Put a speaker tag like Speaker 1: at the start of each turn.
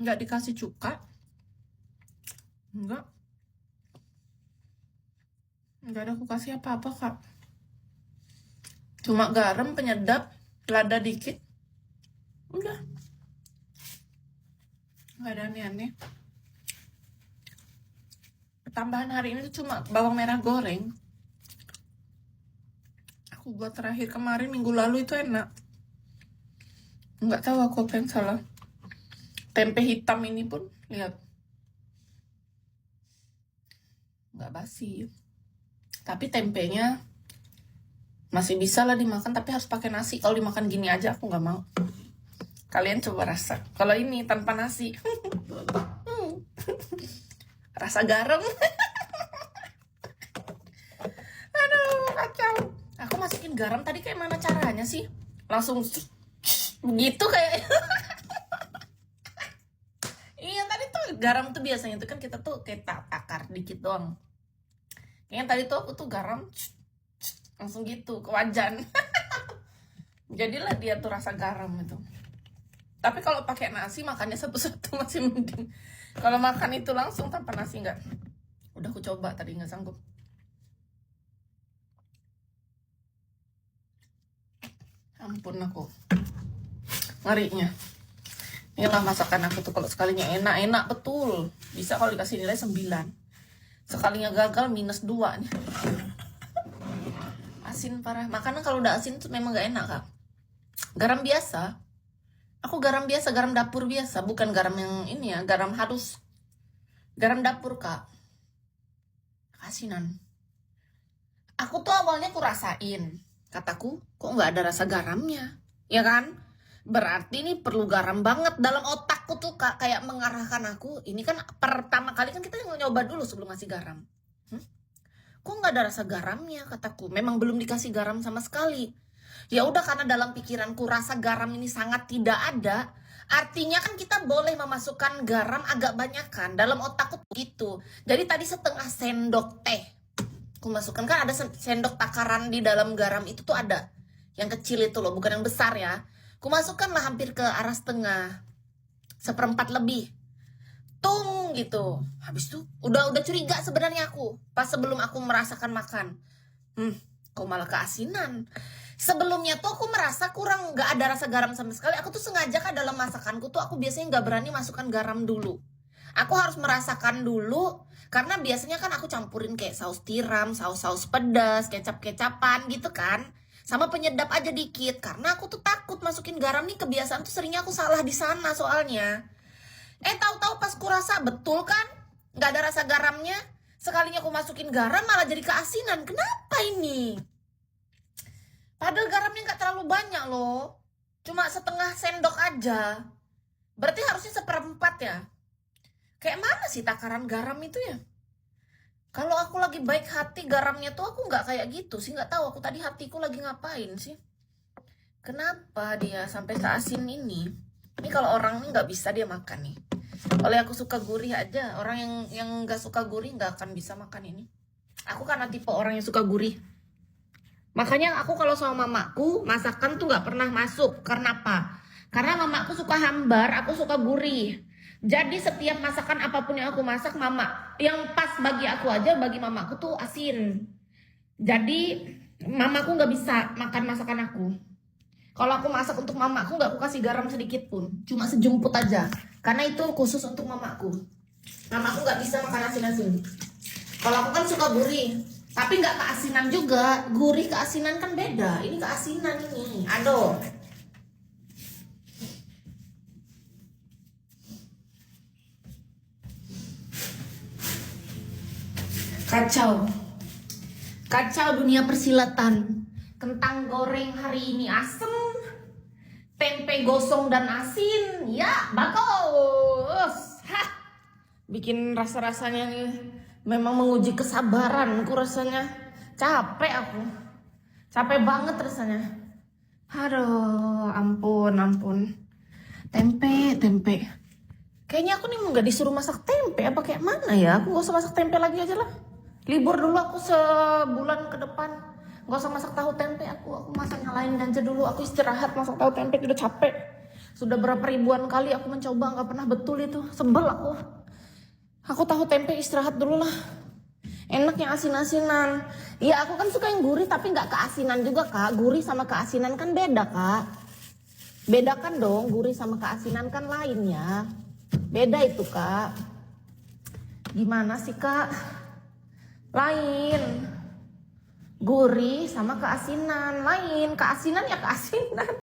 Speaker 1: Nggak dikasih cuka. Enggak ada aku kasih apa-apa, Kak. Cuma garam, penyedap, lada dikit. Udah. Nggak ada aneh-aneh. Tambahan hari ini tuh cuma bawang merah goreng. Aku buat terakhir kemarin minggu lalu itu enak. Nggak tahu aku apa yang salah. Tempe hitam ini pun, lihat. Nggak basi. Tapi tempenya masih bisa lah dimakan, tapi harus pakai nasi. Kalau dimakan gini aja aku nggak mau. Kalian coba rasa. Kalau ini tanpa nasi. Rasa garam. Aduh, kacau. Aku masukin garam tadi kayak mana caranya sih? Langsung begitu kayak. Iya, tadi tuh garam tuh biasanya tuh kan kita tuh kayak takar dikit doang. Kayaknya tadi tuh aku tuh garam langsung gitu ke wajan. Jadilah dia tuh rasa garam itu. Tapi kalau pakai nasi makannya satu-satu masih mending. Kalau makan itu langsung tanpa nasi enggak. Udah aku coba tadi nggak sanggup. Ampun aku. Ngerinya. Inilah masakan aku tuh, kalau sekalinya enak betul. Bisa kalau dikasih nilai 9. Sekalinya gagal -2 nih. Asin parah. Makanan kalau udah asin tuh memang gak enak, Kak. Garam biasa. Aku garam biasa, garam dapur biasa, bukan garam yang ini ya, garam halus. Garam dapur, Kak. Asinan. Aku tuh awalnya aku rasain. Kataku, kok nggak ada rasa garamnya? Ya kan? Berarti ini perlu garam banget. Dalam otakku tuh, Kak, kayak mengarahkan aku. Ini kan pertama kali kan kita nyoba dulu sebelum ngasih garam. Kok nggak ada rasa garamnya, kataku. Memang belum dikasih garam sama sekali. Ya udah, karena dalam pikiranku rasa garam ini sangat tidak ada, artinya kan kita boleh memasukkan garam agak banyak kan. Dalam otakku gitu. Jadi tadi setengah sendok teh aku masukkan, kan ada sendok takaran di dalam garam itu tuh ada. Yang kecil itu loh, bukan yang besar ya. Aku masukkan lah hampir ke arah setengah, 1/4 lebih. Tung gitu. Habis itu udah curiga sebenarnya aku pas sebelum aku merasakan makan. Kok malah keasinan. Sebelumnya tuh aku merasa kurang, nggak ada rasa garam sama sekali. Aku tuh sengaja kan dalam masakanku tuh aku biasanya nggak berani masukkan garam dulu. Aku harus merasakan dulu, karena biasanya kan aku campurin kayak saus tiram, saus pedas, kecap-kecapan gitu kan. Sama penyedap aja dikit, karena aku tuh takut masukin garam nih, kebiasaan tuh seringnya aku salah di sana soalnya. Tahu-tahu pas kurasa betul kan, nggak ada rasa garamnya. Sekalinya aku masukin garam malah jadi keasinan. Kenapa ini? Padahal garamnya nggak terlalu banyak loh, cuma setengah sendok aja. Berarti harusnya 1/4 ya. Kayak mana sih takaran garam itu ya? Kalau aku lagi baik hati garamnya tuh aku nggak kayak gitu sih. Nggak tahu aku tadi hatiku lagi ngapain sih. Kenapa dia sampai keasin ini? Ini kalau orang ini nggak bisa dia makan nih. Oleh aku suka gurih aja. Orang yang nggak suka gurih nggak akan bisa makan ini. Aku karena tipe orang yang suka gurih. Makanya aku kalau sama mamaku masakan tuh nggak pernah masuk. Karena apa? Karena mamaku suka hambar, aku suka gurih. Jadi setiap masakan apapun yang aku masak, mama yang pas bagi aku aja, bagi mamaku tuh asin. Jadi mamaku nggak bisa makan masakan aku. Kalau aku masak untuk mamaku nggak aku kasih garam sedikit pun, cuma sejumput aja. Karena itu khusus untuk mamaku. Mamaku nggak bisa makan asin-asin. Kalau aku kan suka gurih, tapi nggak keasinan juga. Gurih keasinan kan beda. Ini keasinan ini. Aduh. Kacau dunia persilatan. Kentang goreng hari ini asem, tempe gosong dan asin, ya bagus. Bikin rasa-rasanya memang menguji kesabaranku rasanya. Capek banget rasanya. Aduh, ampun. Tempe. Kayaknya aku nih nggak disuruh masak tempe apa kayak mana ya? Aku gak usah masak tempe lagi aja lah. Libur dulu aku sebulan ke depan. Gak usah masak tahu tempe aku masak yang lain aja dulu. Aku istirahat, masak tahu tempe udah capek. Sudah berapa ribuan kali aku mencoba, nggak pernah betul itu. Sebel aku. Aku tahu tempe istirahat dulu lah. Enak yang asin-asinan. Iya aku kan suka yang gurih tapi nggak keasinan juga kak. Gurih sama keasinan kan beda kak. Bedakan dong, gurih sama keasinan kan lain ya. Beda itu kak. Gimana sih kak? Lain. Gurih sama keasinan lain. Keasinan ya keasinan.